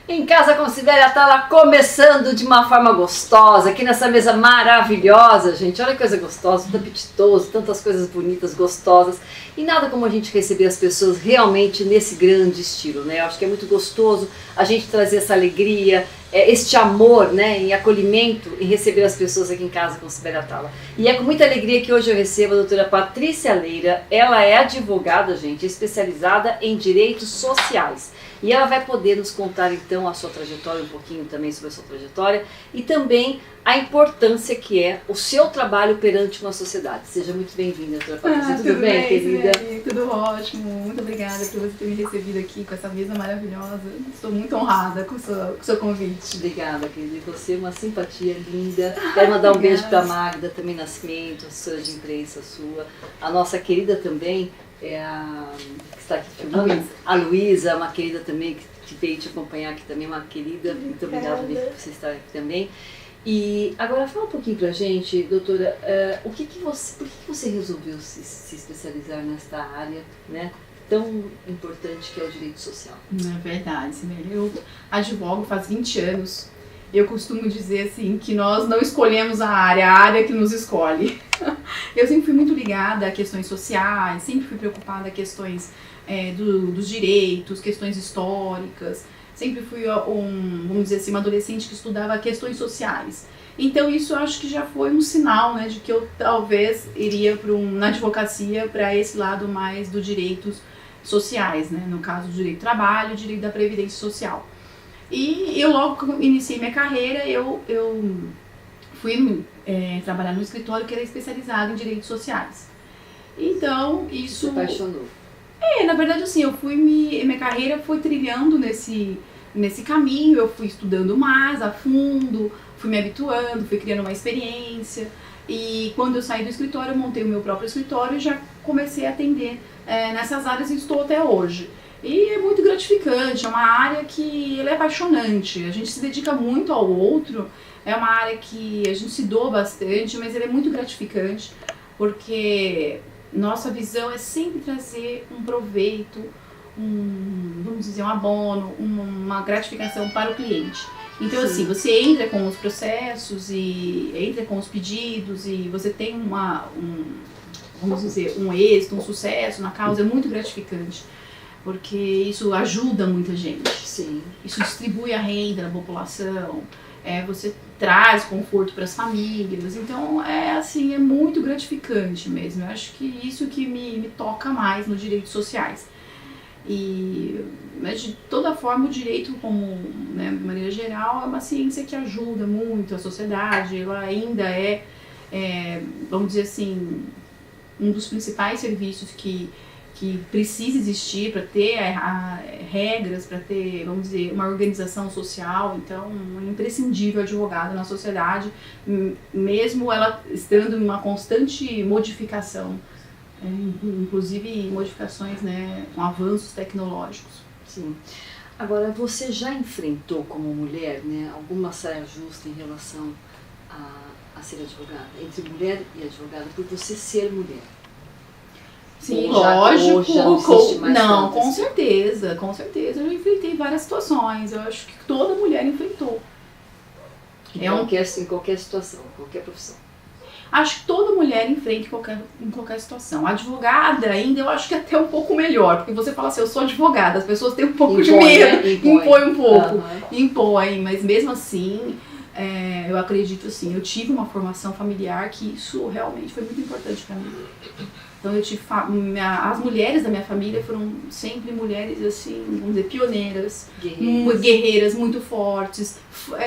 Em Casa com Sibélia tá lá começando de uma forma gostosa, aqui nessa mesa maravilhosa, gente. Olha que coisa gostosa, tudo apetitoso, tantas coisas bonitas, gostosas. E nada como a gente receber as pessoas realmente nesse grande estilo, né? Eu acho que é muito gostoso a gente trazer essa alegria, este amor, né, em acolhimento e receber as pessoas aqui em Casa com Sibélia Tala. E é com muita alegria que hoje eu recebo a doutora Patrícia Leira. Ela é advogada, gente, especializada em direitos sociais. E ela vai poder nos contar então a sua trajetória, um pouquinho também sobre a sua trajetória e também a importância que é o seu trabalho perante uma sociedade. Seja muito bem-vinda, doutora Patrícia. Tudo bem, querida? Tudo ótimo. Muito obrigada por você ter me recebido aqui com essa mesa maravilhosa. Estou muito honrada com o seu convite. Obrigada, querida. E você é uma simpatia linda. Quero mandar um beijo para a Magda, também Nascimento, assessora de imprensa sua. A nossa querida também é a que está aqui filmando, a Luísa, uma querida também que veio te acompanhar aqui também, uma querida. Muito obrigada por você estar aqui também. E agora fala um pouquinho pra gente, doutora, por que você resolveu se especializar nesta área, né, tão importante que é o direito social? É verdade, Sibélia. Eu advogo faz 20 anos. Eu costumo dizer assim que nós não escolhemos a área que nos escolhe. Eu sempre fui muito ligada a questões sociais, sempre fui preocupada a questões dos direitos, questões históricas. Sempre fui vamos dizer assim, uma adolescente que estudava questões sociais. Então isso eu acho que já foi um sinal, né, de que eu talvez iria na advocacia para esse lado mais dos direitos sociais, né, no caso do direito do trabalho, direito da previdência social. E eu logo que iniciei minha carreira, eu fui trabalhar no escritório que era especializado em direitos sociais. Então isso... Você apaixonou? Na verdade assim, minha carreira foi trilhando nesse caminho, eu fui estudando mais a fundo, fui me habituando, fui criando uma experiência. E quando eu saí do escritório, eu montei o meu próprio escritório e já comecei a atender nessas áreas e estou até hoje. E é muito gratificante, é uma área que ela é apaixonante, a gente se dedica muito ao outro, é uma área que a gente se doa bastante, mas ela é muito gratificante, porque nossa visão é sempre trazer um proveito, vamos dizer, um abono, uma gratificação para o cliente. Então Sim. assim, você entra com os processos e entra com os pedidos e você tem vamos dizer, um êxito, um sucesso na causa, é muito gratificante. Porque isso ajuda muita gente. Sim. Isso distribui a renda da população, você traz conforto para as famílias. Então, assim, é muito gratificante mesmo. Eu acho que isso que me toca mais nos direitos sociais. Mas de toda forma, o direito, como, né, de maneira geral, é uma ciência que ajuda muito a sociedade. Ela ainda vamos dizer assim, um dos principais serviços que precisa existir para ter regras, para ter, vamos dizer, uma organização social. Então é imprescindível o advogado na sociedade, mesmo ela estando em uma constante modificação, inclusive modificações, né, com avanços tecnológicos. Sim. Agora, você já enfrentou como mulher, né, alguma saia justa em relação a ser advogada, entre mulher e advogada, por você ser mulher? Sim, lógico. Não, com certeza. Eu já enfrentei várias situações. Eu acho que toda mulher enfrentou. Em qualquer situação, qualquer profissão. Acho que toda mulher enfrenta em qualquer situação. A advogada ainda eu acho que é até um pouco melhor, porque você fala assim, eu sou advogada, as pessoas têm um pouco de medo. Né? Impõe um pouco. Uhum. Impõe, mas mesmo assim, eu acredito assim, eu tive uma formação familiar que isso realmente foi muito importante para mim. Então eu tive as mulheres da minha família foram sempre mulheres assim, vamos dizer, pioneiras, guerreiras muito fortes,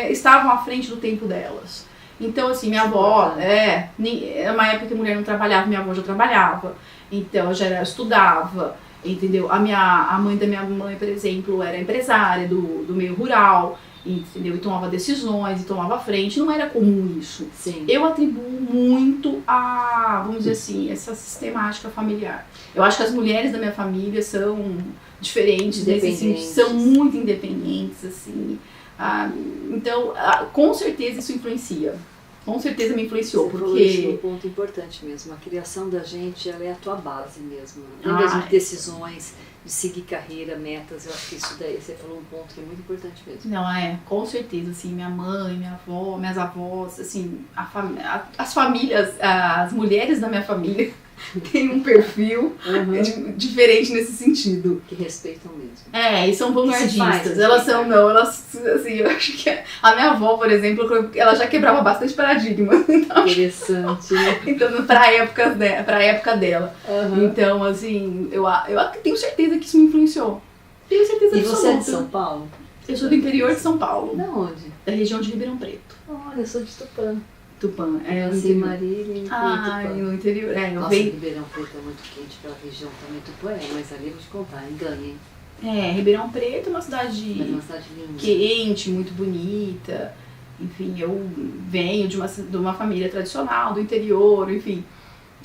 estavam à frente do tempo delas. Então assim, minha avó, uma época que a mulher não trabalhava, minha avó já trabalhava, então eu já estudava, entendeu? A mãe da minha mãe, por exemplo, era empresária do meio rural, entendeu? E tomava decisões, e tomava frente, não era comum isso. Sim. Eu atribuo muito a, vamos dizer assim, essa sistemática familiar. Eu acho que as mulheres da minha família são diferentes, são muito independentes, assim. Então, com certeza isso influencia. Com certeza me influenciou, porque... um ponto importante mesmo, a criação da gente, ela é a tua base mesmo. Além das decisões, de seguir carreira, metas, eu acho que isso daí, você falou um ponto que é muito importante mesmo. Não, com certeza, assim, minha mãe, minha avó, minhas avós, assim, as famílias, as mulheres da minha família têm um perfil diferente nesse sentido. Que respeitam mesmo. E são vanguardistas. Elas assim, eu acho que a minha avó, por exemplo, ela já quebrava bastante paradigma. Então, interessante. Então, pra época dela. Então, assim, eu tenho certeza que isso me influenciou. Tenho certeza absoluta. E você é de São Paulo? Eu sou do interior de São Paulo. Da onde? Da região de Ribeirão Preto. Olha, eu sou de Tupã. Tupã, assim, Marília e Tupã. No interior, Nossa, Ribeirão Preto é muito quente, aquela região também, Tupã mas ali eu vou te contar, engane, hein? Ribeirão Preto é uma cidade linda, quente, muito bonita, enfim, eu venho de uma família tradicional, do interior, enfim,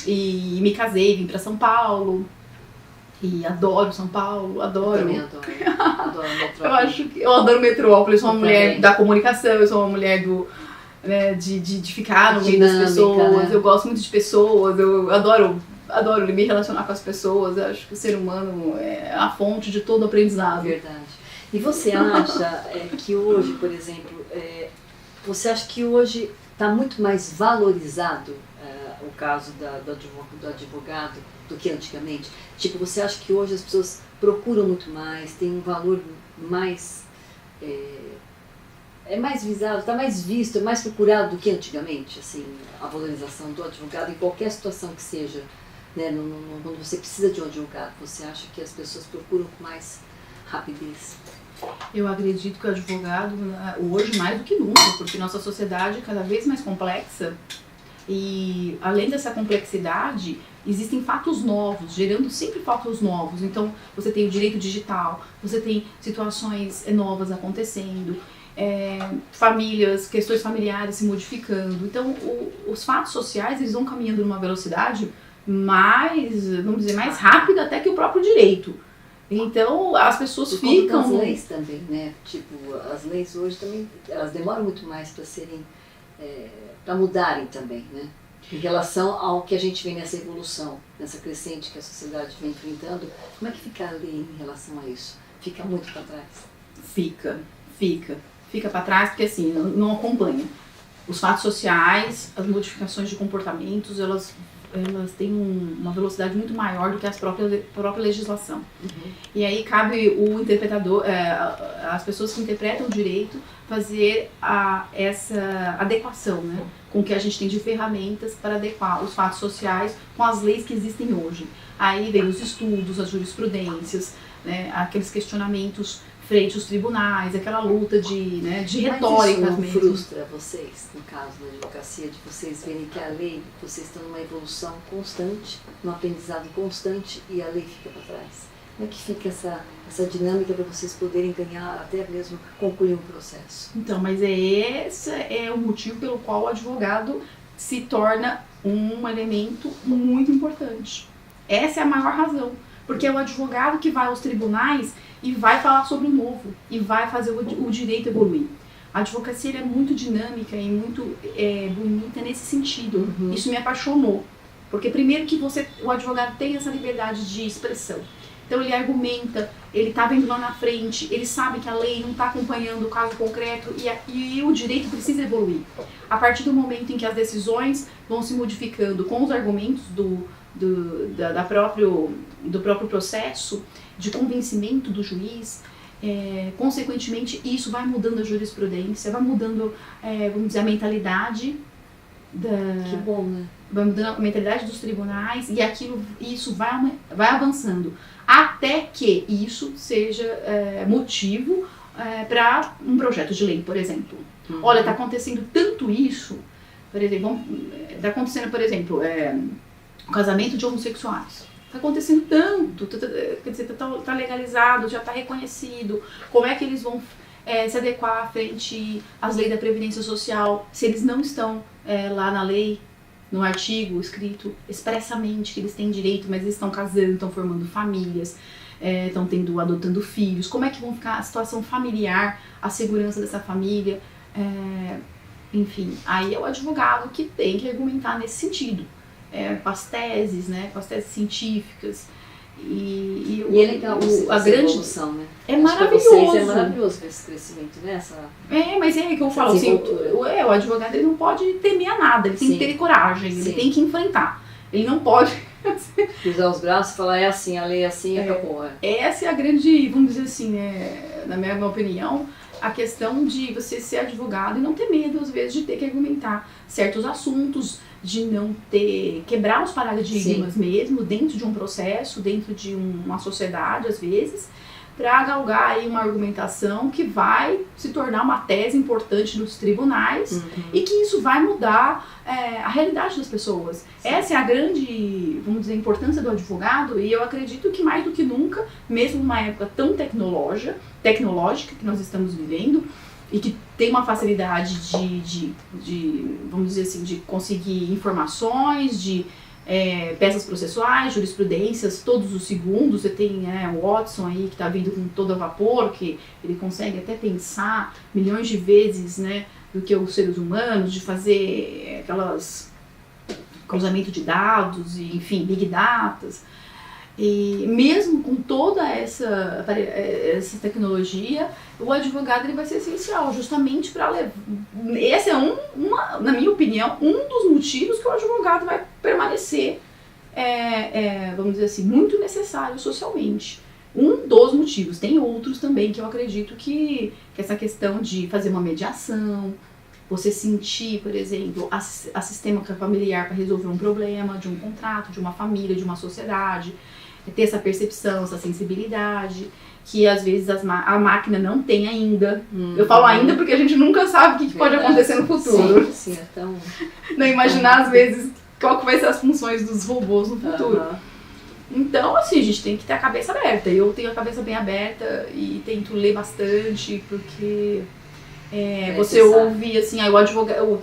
e me casei, vim pra São Paulo, e adoro São Paulo, adoro. Eu também adoro Metrópolis. Eu adoro Metrópolis, sou uma mulher da comunicação, eu sou uma mulher de ficar no meio das pessoas, eu gosto muito de pessoas, eu adoro me relacionar com as pessoas, eu acho que o ser humano é a fonte de todo aprendizado. Verdade. E você acha que hoje, por exemplo, você acha que hoje está muito mais valorizado o caso do advogado do que antigamente? Tipo, você acha que hoje as pessoas procuram muito mais, tem um valor mais... é mais visado, está mais visto, é mais procurado do que antigamente, assim, a valorização do advogado em qualquer situação que seja, né, quando você precisa de um advogado, você acha que as pessoas procuram com mais rapidez? Eu acredito que o advogado, hoje mais do que nunca, porque nossa sociedade é cada vez mais complexa e, além dessa complexidade, existem fatos novos, gerando sempre fatos novos. Então, você tem o direito digital, você tem situações novas acontecendo, famílias, questões familiares se modificando. Então, os fatos sociais, eles vão caminhando numa velocidade mais rápida até que o próprio direito. Então, as pessoas ficam... As leis também, né? Tipo, as leis hoje também, elas demoram muito mais para serem, para mudarem também, né? Em relação ao que a gente vê nessa evolução, nessa crescente que a sociedade vem enfrentando, como é que fica a lei em relação a isso? Fica muito para trás? Fica para trás porque assim, não acompanha. Os fatos sociais, as modificações de comportamentos, elas têm uma velocidade muito maior do que a própria legislação. E aí cabe o interpretador, as pessoas que interpretam o direito, fazer essa adequação, né, com o que a gente tem de ferramentas para adequar os fatos sociais com as leis que existem hoje. Aí vem os estudos, as jurisprudências, né, aqueles questionamentos frente aos tribunais, aquela luta de retórica mesmo. Mas isso não frustra vocês, no caso da advocacia, de vocês verem que a lei, vocês estão numa evolução constante, num aprendizado constante e a lei fica para trás? Como é que fica essa dinâmica para vocês poderem ganhar, até mesmo concluir um processo? Então, mas esse é o motivo pelo qual o advogado se torna um elemento muito importante. Essa é a maior razão. Porque é o advogado que vai aos tribunais e vai falar sobre o novo, e vai fazer o direito evoluir. A advocacia é muito dinâmica e muito bonita nesse sentido. Isso me apaixonou. Porque primeiro que o advogado tem essa liberdade de expressão. Então ele argumenta, ele está vendo lá na frente, ele sabe que a lei não está acompanhando o caso concreto e o direito precisa evoluir. A partir do momento em que as decisões vão se modificando com os argumentos do próprio processo de convencimento do juiz, consequentemente isso vai mudando a jurisprudência, vai mudando, vamos dizer, a mentalidade Que bom, né? Vai mudando a mentalidade dos tribunais e isso vai avançando até que isso seja motivo para um projeto de lei, por exemplo. Olha, está acontecendo tanto isso, por exemplo, o casamento de homossexuais. Está acontecendo tanto, quer dizer, está legalizado, já está reconhecido. Como é que eles vão se adequar frente às leis da Previdência Social, se eles não estão lá na lei, no artigo escrito expressamente que eles têm direito, mas eles estão casando, estão formando famílias, estão adotando filhos. Como é que vão ficar a situação familiar, a segurança dessa família? Enfim, aí é o advogado que tem que argumentar nesse sentido. Com as teses, né, com as teses científicas. E é legal a grande evolução, né? É maravilhoso. É maravilhoso ver esse crescimento, né? Mas é que eu falo assim, o advogado ele não pode temer a nada, ele tem que ter coragem, ele tem que enfrentar. Ele não pode cruzar os braços e falar, é assim, a lei é assim, acabou. Essa é a grande, vamos dizer assim, na minha opinião, a questão de você ser advogado e não ter medo, às vezes, de ter que argumentar certos assuntos, de não quebrar os paradigmas mesmo, dentro de um processo, dentro de uma sociedade, às vezes, para galgar aí uma argumentação que vai se tornar uma tese importante nos tribunais e que isso vai mudar a realidade das pessoas. Essa é a grande, vamos dizer, importância do advogado, e eu acredito que mais do que nunca, mesmo numa época tão tecnológica que nós estamos vivendo, e que tem uma facilidade de vamos dizer assim, de conseguir informações, de peças processuais, jurisprudências, todos os segundos. Você tem o Watson aí que está vindo com todo a vapor, que ele consegue até pensar milhões de vezes, né, do que os seres humanos, de fazer aquelas cruzamento de dados, e, enfim, big data. E mesmo com toda essa tecnologia, o advogado ele vai ser essencial, justamente para levar. Esse é na minha opinião, um dos motivos que o advogado vai permanecer, vamos dizer assim, muito necessário socialmente. Um dos motivos, tem outros também que eu acredito que essa questão de fazer uma mediação, você sentir, por exemplo, a sistema familiar para resolver um problema de um contrato, de uma família, de uma sociedade, ter essa percepção, essa sensibilidade, que às vezes a máquina não tem ainda. Eu falo ainda porque a gente nunca sabe o que pode acontecer no futuro. Sim, é tão... Não imaginar, às vezes, qual que vai ser as funções dos robôs no futuro. Então, assim, a gente tem que ter a cabeça aberta. Eu tenho a cabeça bem aberta e tento ler bastante, porque você ouve, assim, o advogado,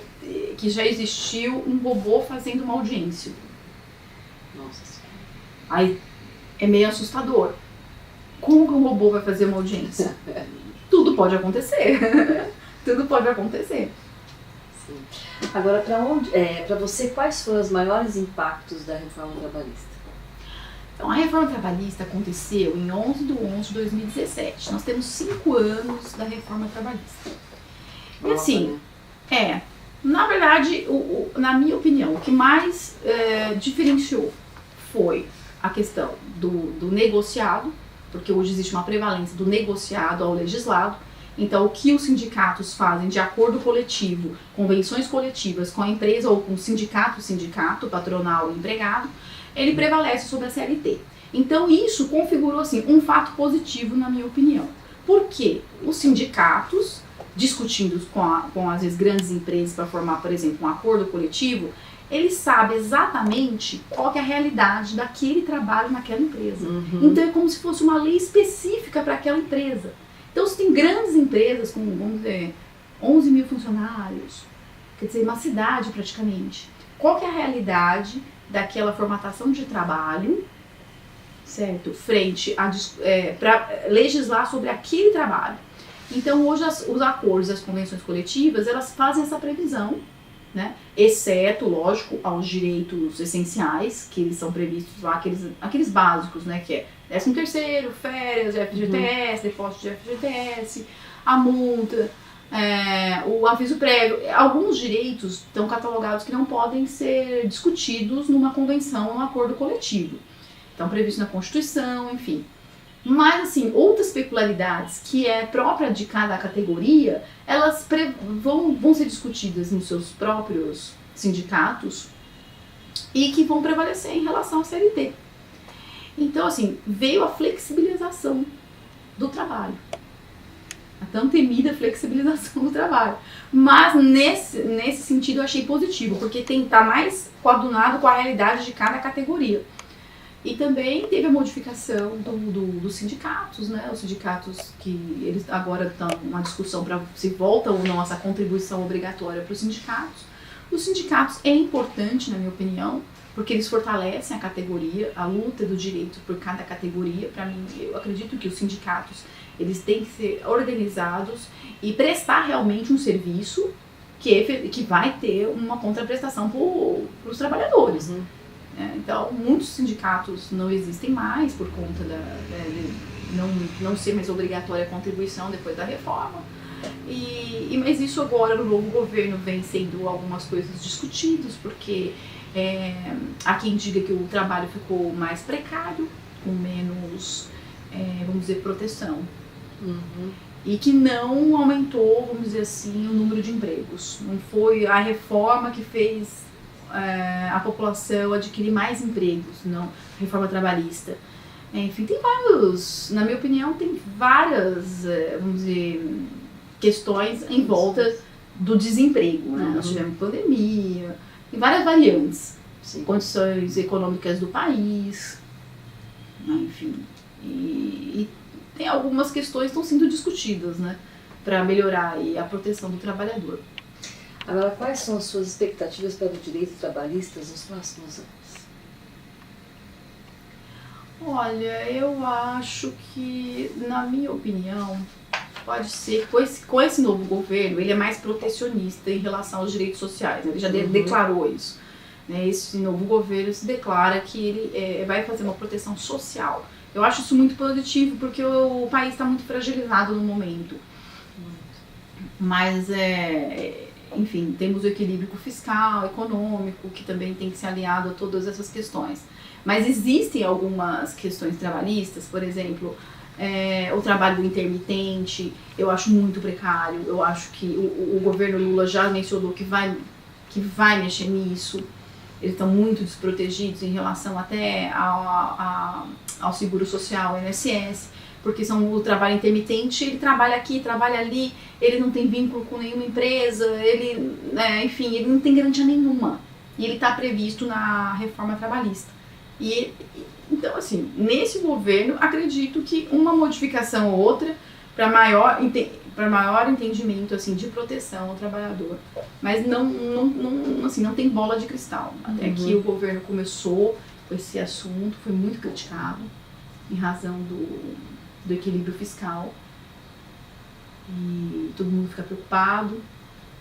que já existiu um robô fazendo uma audiência. Nossa Senhora. Aí é meio assustador. Como que um robô vai fazer uma audiência? Tudo pode acontecer. Tudo pode acontecer. Sim. Agora, para você, quais foram os maiores impactos da reforma trabalhista? Então, a reforma trabalhista aconteceu em 11/11/2017. Nós temos 5 anos da reforma trabalhista. E assim, na verdade, na minha opinião, o que mais diferenciou foi a questão do negociado, porque hoje existe uma prevalência do negociado ao legislado. Então, o que os sindicatos fazem de acordo coletivo, convenções coletivas com a empresa ou com o sindicato, patronal e empregado, ele prevalece sobre a CLT. Então, isso configurou assim, um fato positivo, na minha opinião. Porque os sindicatos, discutindo com às vezes grandes empresas para formar, por exemplo, um acordo coletivo, ele sabe exatamente qual que é a realidade daquele trabalho naquela empresa. Então é como se fosse uma lei específica para aquela empresa. Então se tem grandes empresas com, vamos dizer, 11 mil funcionários, quer dizer, uma cidade praticamente, qual que é a realidade daquela formatação de trabalho, certo? Frente a para legislar sobre aquele trabalho. Então hoje os acordos, as convenções coletivas, elas fazem essa previsão, né? Exceto, lógico, aos direitos essenciais, que eles são previstos lá, aqueles básicos, né? Que é 13º, férias, FGTS, depósito de FGTS, a multa, o aviso prévio. Alguns direitos estão catalogados que não podem ser discutidos numa convenção, num acordo coletivo. Estão previstos na Constituição, enfim. Mas, assim, outras peculiaridades que é própria de cada categoria, elas vão ser discutidas nos seus próprios sindicatos e que vão prevalecer em relação à CLT. Então, assim, veio a flexibilização do trabalho. A tão temida flexibilização do trabalho. Mas, nesse sentido, eu achei positivo, porque tem que estar mais coadunado com a realidade de cada categoria. E também teve a modificação dos sindicatos, né? Os sindicatos que eles agora estão uma discussão para se volta ou não essa contribuição obrigatória para os sindicatos. Os sindicatos é importante, na minha opinião, porque eles fortalecem a categoria, a luta do direito por cada categoria. Para mim, eu acredito que os sindicatos eles têm que ser organizados e prestar realmente um serviço que vai ter uma contraprestação para os trabalhadores. Uhum. Então, muitos sindicatos não existem mais por conta de não ser mais obrigatória a contribuição depois da reforma. Mas isso agora no novo governo vem sendo algumas coisas discutidas, porque há quem diga que o trabalho ficou mais precário, com menos, vamos dizer, proteção. Uhum. E que não aumentou, vamos dizer assim, o número de empregos. Não foi a reforma que fez a população adquirir mais empregos, não reforma trabalhista. Enfim, tem vários, na minha opinião, tem várias, vamos dizer, questões em volta do desemprego, né? Nós tivemos pandemia, tem várias variantes, condições econômicas do país, enfim, e tem algumas questões que estão sendo discutidas, né, para melhorar aí a proteção do trabalhador. Agora, quais são as suas expectativas para o direito trabalhista nos próximos anos? Olha, eu acho que, na minha opinião, pode ser que com esse novo governo, ele é mais protecionista em relação aos direitos sociais. Ele já declarou isso. Né? Esse novo governo se declara que ele vai fazer uma proteção social. Eu acho isso muito positivo, porque o país está muito fragilizado no momento. Mas, enfim, temos o equilíbrio fiscal, econômico, que também tem que ser aliado a todas essas questões. Mas existem algumas questões trabalhistas, por exemplo, o trabalho intermitente, eu acho muito precário. Eu acho que o governo Lula já mencionou que vai mexer nisso. Eles estão muito desprotegidos em relação até ao seguro social, ao INSS, porque o trabalho intermitente, ele trabalha aqui, trabalha ali, ele não tem vínculo com nenhuma empresa, enfim, ele não tem garantia nenhuma. E ele está previsto na reforma trabalhista. Então, assim, nesse governo, acredito que uma modificação ou outra para maior entendimento assim, de proteção ao trabalhador. Mas não tem bola de cristal. Até que o governo começou com esse assunto, foi muito criticado em razão do equilíbrio fiscal. E todo mundo fica preocupado,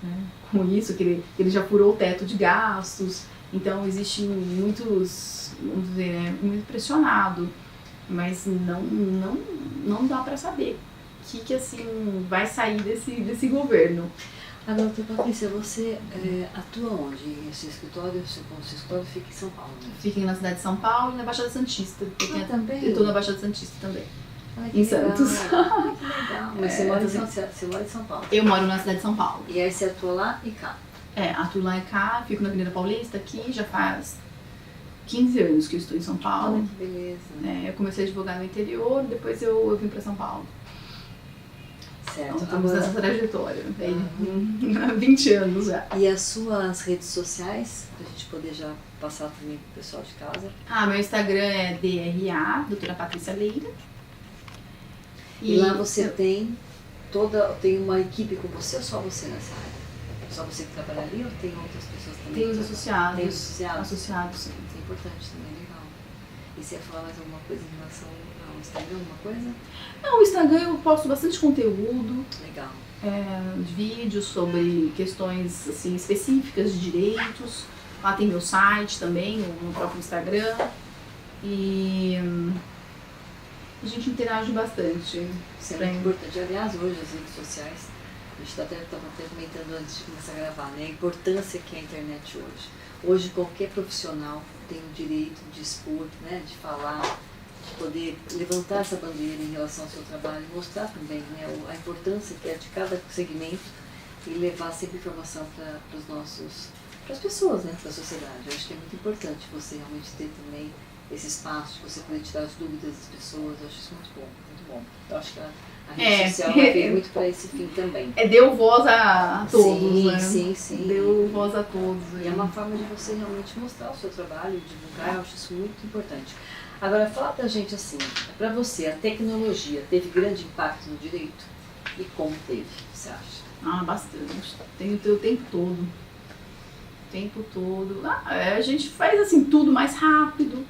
né, com isso, que ele já furou o teto de gastos. Então, existe muitos, vamos dizer, muito pressionado. Mas não dá para saber o que assim vai sair desse governo. Agora, Patrícia, você atua onde? Seu escritório fica em São Paulo? Né? Fica na cidade de São Paulo e na Baixada Santista. Também? Eu estou na Baixada Santista também. Em Santos. Que legal. Mas você mora em São Paulo? Eu moro na cidade de São Paulo. E aí você atua lá e cá? Atuo lá e cá, fico na Avenida Paulista aqui, já faz 15 anos que eu estou em São Paulo. Que beleza. Eu comecei a advogar no interior, depois eu vim para São Paulo. Certo. Então, estamos nessa trajetória, 20 anos já. E as suas redes sociais, para a gente poder já passar também para o pessoal de casa? Meu Instagram é DRA, doutora Patrícia Leira. E lá você tem uma equipe com você ou só você nessa área? Só você que trabalha ali ou tem outras pessoas também? Tem os associados. Tem os associados? Associados, sim. Isso é importante também, legal. E você ia falar mais alguma coisa em relação ao Instagram, alguma coisa? Não, o Instagram eu posto bastante conteúdo. Legal. Vídeos sobre questões assim, específicas de direitos. Lá tem meu site também, no próprio Instagram. E a gente interage bastante. Isso é muito importante. Aliás, hoje as redes sociais, a gente estava até comentando antes de começar a gravar, né? A importância que é a internet hoje. Hoje qualquer profissional tem o direito de expor, né? De falar, de poder levantar essa bandeira em relação ao seu trabalho e mostrar também, né? A importância que é de cada segmento e levar sempre informação para as pessoas, né? Para a sociedade. Eu acho que é muito importante você realmente ter também esse espaço de você poder tirar as dúvidas das pessoas. Eu acho isso muito bom, muito bom. Eu acho que a rede social veio muito para esse fim também. Deu voz a todos, sim, né? Sim. Deu voz a todos. E é uma forma de você realmente mostrar o seu trabalho, divulgar, eu acho isso muito importante. Agora, fala pra gente assim, pra você, a tecnologia teve grande impacto no direito? E como teve, você acha? Bastante. Tem o tempo todo. O tempo todo. A gente faz assim tudo mais rápido.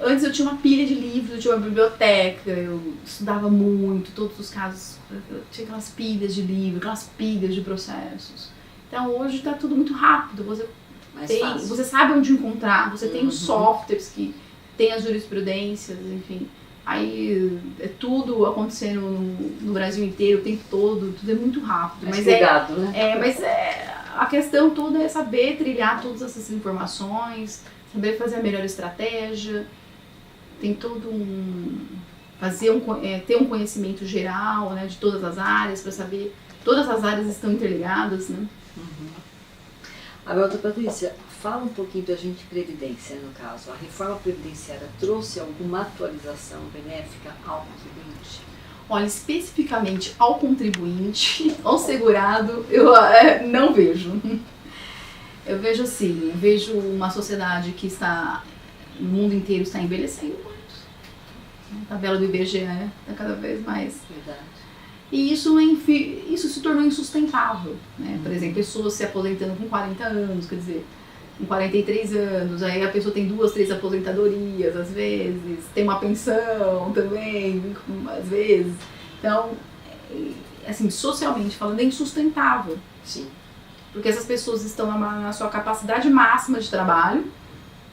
Antes eu tinha uma pilha de livros, eu tinha uma biblioteca, eu estudava muito, todos os casos, eu tinha aquelas pilhas de livros, aquelas pilhas de processos. Então hoje está tudo muito rápido, você sabe onde encontrar, você tem os softwares que tem as jurisprudências, enfim. Aí é tudo acontecendo no Brasil inteiro, o tempo todo, tudo é muito rápido. Mas né? Mas a questão toda é saber trilhar todas essas informações, saber fazer a melhor estratégia, tem todo ter um conhecimento geral, né, de todas as áreas, para saber, todas as áreas estão interligadas, né? Agora, doutora Patrícia, fala um pouquinho pra gente de previdência, no caso. A reforma previdenciária trouxe alguma atualização benéfica ao contribuinte? Olha, especificamente ao contribuinte, ao segurado, eu não vejo. Eu vejo assim, vejo uma sociedade que no mundo inteiro está envelhecendo muito. A tabela do IBGE está cada vez mais. Verdade. E isso se tornou insustentável, né? Por exemplo, pessoas se aposentando com 40 anos, quer dizer, com 43 anos, aí a pessoa tem 2, 3 aposentadorias, às vezes, tem uma pensão também, às vezes. Então, assim, socialmente falando, é insustentável. Sim. Porque essas pessoas estão na sua capacidade máxima de trabalho,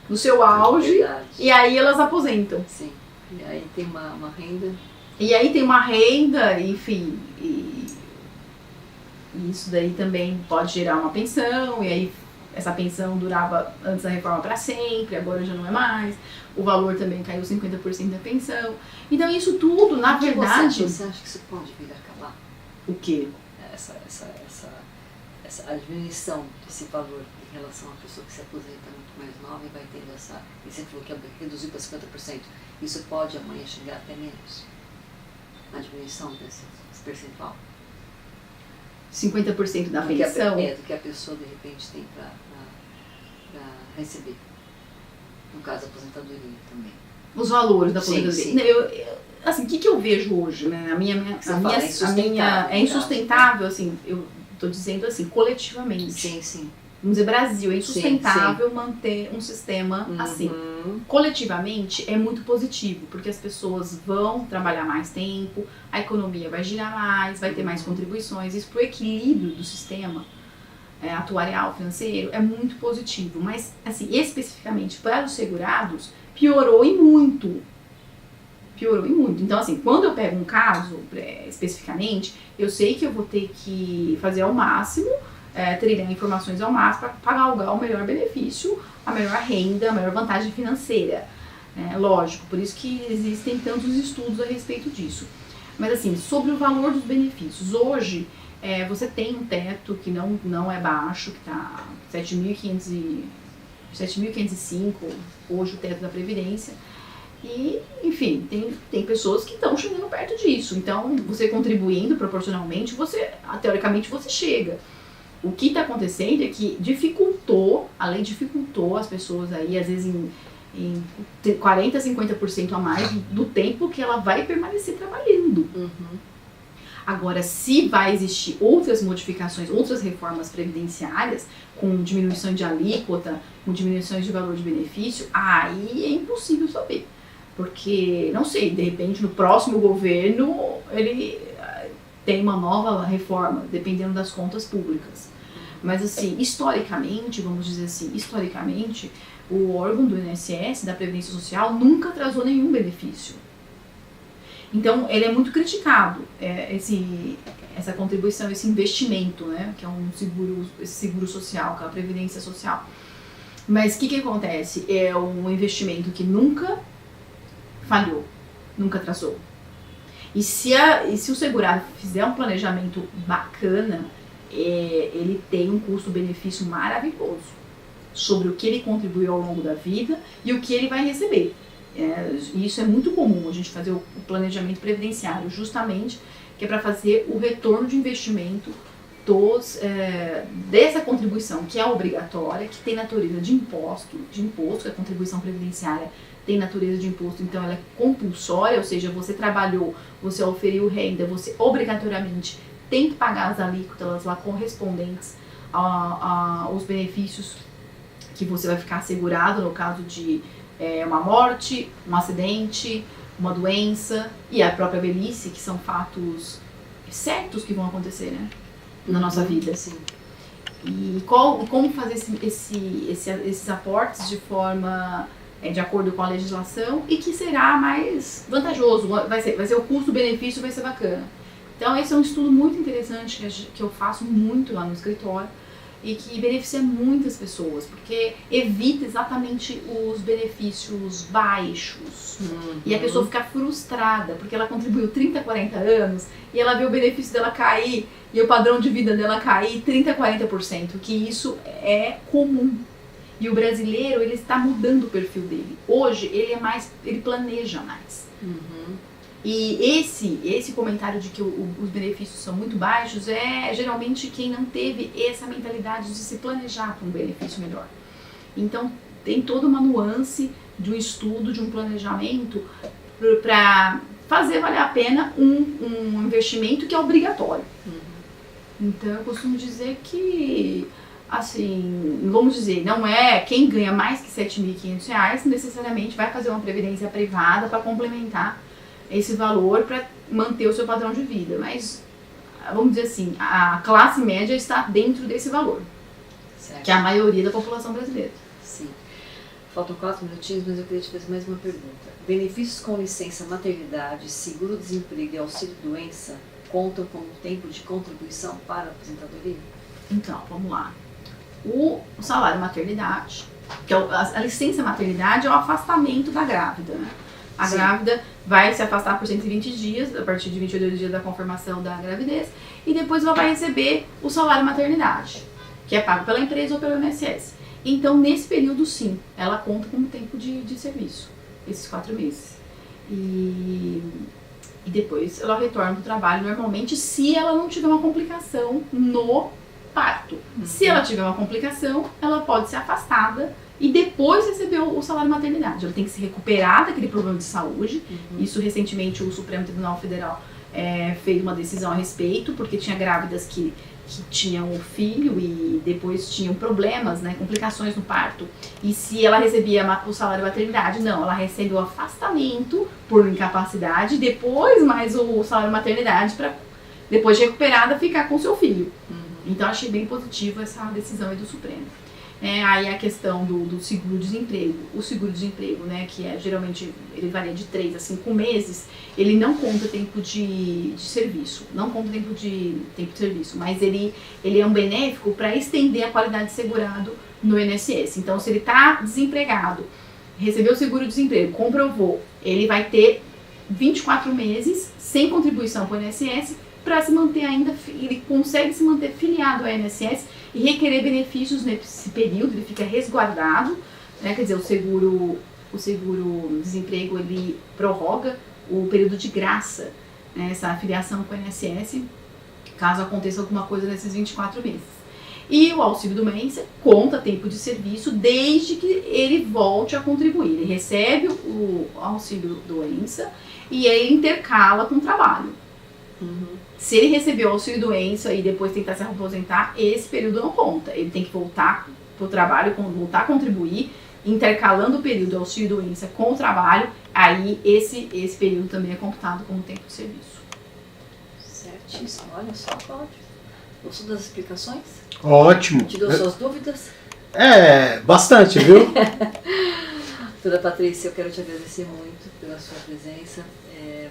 no seu auge, e aí elas aposentam. Sim, e aí tem uma renda. E aí tem uma renda, enfim, e isso daí também pode gerar uma pensão, e aí essa pensão durava antes da reforma para sempre, agora já não é mais. O valor também caiu 50% da pensão. Então isso tudo, na verdade... Você acha que isso pode vir a acabar? O quê? Essa diminuição desse valor em relação à pessoa que se aposenta muito mais nova e vai tendo essa... E você falou que reduziu para 50%. Isso pode amanhã chegar até menos? A diminuição desse percentual? 50% da pensão? Do que a pessoa de repente tem para receber. No caso, a aposentadoria também. Os valores da aposentadoria. Sim. Assim, o que eu vejo hoje, né? É insustentável, assim, eu tô dizendo assim, coletivamente. Sim. Vamos dizer, Brasil, é insustentável manter um sistema assim. Coletivamente é muito positivo, porque as pessoas vão trabalhar mais tempo, a economia vai girar mais, vai ter mais contribuições. Isso para o equilíbrio do sistema atuarial, financeiro, é muito positivo. Mas, assim, especificamente para os segurados, piorou e muito. Então, assim, quando eu pego um caso, especificamente, eu sei que eu vou ter que fazer ao máximo, trilhar informações ao máximo para galgar o melhor benefício, a melhor renda, a melhor vantagem financeira. Lógico, por isso que existem tantos estudos a respeito disso. Mas assim, sobre o valor dos benefícios, hoje você tem um teto que não é baixo, que está 7.505, hoje o teto da Previdência. E, enfim, tem pessoas que estão chegando perto disso. Então, você contribuindo proporcionalmente, teoricamente você chega. O que está acontecendo é que a lei dificultou as pessoas aí, às vezes em 40%, 50% a mais do tempo que ela vai permanecer trabalhando. Agora, se vai existir outras modificações, outras reformas previdenciárias, com diminuição de alíquota, com diminuições de valor de benefício, aí é impossível saber. Porque, não sei, de repente no próximo governo ele tem uma nova reforma, dependendo das contas públicas. Mas assim, historicamente, o órgão do INSS, da Previdência Social, nunca atrasou nenhum benefício. Então, ele é muito criticado, essa contribuição, esse investimento, né, que é esse seguro social, que é a Previdência Social. Mas o que acontece? É um investimento que nunca falhou, nunca atrasou. E se o segurado fizer um planejamento bacana, ele tem um custo-benefício maravilhoso sobre o que ele contribuiu ao longo da vida e o que ele vai receber. Isso é muito comum, a gente fazer o planejamento previdenciário, justamente, que é para fazer o retorno de investimento dessa contribuição que é obrigatória, que tem natureza de imposto, que a contribuição previdenciária tem natureza de imposto, então ela é compulsória, ou seja, você trabalhou, você oferiu renda, você obrigatoriamente tem que pagar as alíquotas lá correspondentes aos benefícios que você vai ficar assegurado no caso de uma morte, um acidente, uma doença e a própria velhice, que são fatos certos que vão acontecer, né, na nossa vida. Sim. E como fazer esses aportes de forma de acordo com a legislação e que será mais vantajoso, vai ser o custo-benefício vai ser bacana. Então esse é um estudo muito interessante que eu faço muito lá no escritório e que beneficia muitas pessoas, porque evita exatamente os benefícios baixos. E a pessoa fica frustrada, porque ela contribuiu 30, 40 anos e ela vê o benefício dela cair e o padrão de vida dela cair 30, 40%, que isso é comum. E o brasileiro, ele está mudando o perfil dele. Hoje, ele planeja mais. E esse comentário de que os benefícios são muito baixos é geralmente quem não teve essa mentalidade de se planejar para um benefício melhor. Então, tem toda uma nuance de um estudo, de um planejamento para fazer valer a pena um investimento que é obrigatório. Então, eu costumo dizer que, assim, vamos dizer, não é quem ganha mais que R$ 7.500 necessariamente vai fazer uma previdência privada para complementar esse valor para manter o seu padrão de vida, mas vamos dizer assim, a classe média está dentro desse valor, certo, que é a maioria da população brasileira. Sim. Faltam 4 minutinhos, mas eu queria te fazer mais uma pergunta. Benefícios com licença maternidade, seguro-desemprego e auxílio-doença contam como tempo de contribuição para a aposentadoria? Então, vamos lá. O salário maternidade, que é a licença maternidade é o afastamento da grávida, né? A grávida vai se afastar por 120 dias, a partir de 22 dias da confirmação da gravidez, e depois ela vai receber o salário maternidade, que é pago pela empresa ou pelo INSS. Então, nesse período, sim, ela conta como tempo de serviço, esses 4 meses. E depois ela retorna para o trabalho normalmente, se ela não tiver uma complicação no parto. Se ela tiver uma complicação, ela pode ser afastada e depois receber o salário maternidade. Ela tem que se recuperar daquele problema de saúde. Isso, recentemente, o Supremo Tribunal Federal fez uma decisão a respeito, porque tinha grávidas que tinham o filho e depois tinham problemas, né, complicações no parto. E se ela recebia o salário maternidade, não, ela recebe o afastamento por incapacidade, depois mais o salário maternidade para, depois de recuperada, ficar com o seu filho. Então, achei bem positivo essa decisão aí do Supremo. Aí a questão do seguro-desemprego. O seguro-desemprego, né, que geralmente ele varia de 3 a 5 meses, ele não conta tempo de serviço, não conta tempo de serviço, mas ele é um benéfico para estender a qualidade de segurado no INSS. Então, se ele está desempregado, recebeu o seguro-desemprego, comprovou, ele vai ter 24 meses sem contribuição para o INSS para se manter ainda, ele consegue se manter filiado ao INSS e requerer benefícios nesse período, ele fica resguardado, né? Quer dizer, o seguro-desemprego, ele prorroga o período de graça, né? Essa afiliação com o INSS, caso aconteça alguma coisa nesses 24 meses. E o auxílio-doença conta tempo de serviço desde que ele volte a contribuir. Ele recebe o auxílio-doença e ele intercala com o trabalho. Se ele recebeu o auxílio-doença e depois tentar se aposentar, esse período não conta. Ele tem que voltar para o trabalho, voltar a contribuir, intercalando o período do auxílio-doença com o trabalho, aí esse período também é computado como tempo de serviço. Certíssimo. Olha só, Cláudio. Gostou das explicações? Ótimo. Tirou suas dúvidas? Bastante, viu? Doutora Patrícia, eu quero te agradecer muito pela sua presença.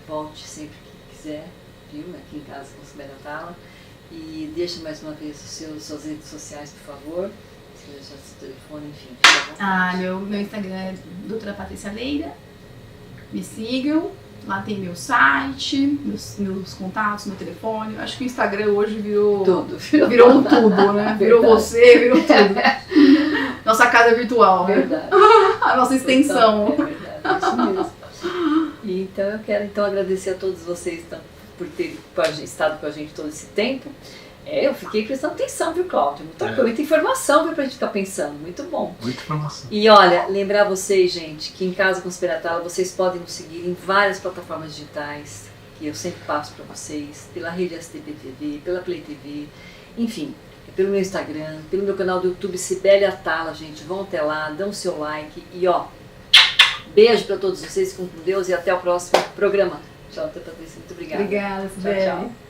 Volte sempre que quiser. Aqui em casa com Sibeli Atala, e deixa mais uma vez suas redes sociais, por favor, se deixar seu telefone, enfim. Meu Instagram é doutora Patrícia Leira, me sigam, lá tem meu site, meus contatos, meu telefone. Eu acho que o Instagram hoje virou tudo, né? Virou você, virou tudo. Nossa casa virtual, verdade. A nossa extensão. É verdade, isso mesmo. E então eu quero agradecer a todos vocês por ter estado com a gente todo esse tempo. Eu fiquei prestando atenção, viu, Cláudio? É. Muita informação, viu, pra gente ficar pensando. Muito bom. Muita informação. E olha, lembrar vocês, gente, que em Casa com Esperatala vocês podem nos seguir em várias plataformas digitais, que eu sempre passo para vocês, pela rede STB TV, pela Play TV, enfim, pelo meu Instagram, pelo meu canal do YouTube, Cibele Atala, gente. Vão até lá, dão seu like e ó, beijo para todos vocês, fiquem com Deus e até o próximo programa. Tchau, Patrícia, muito obrigada. Obrigada, Tchau, Sibeli. tchau.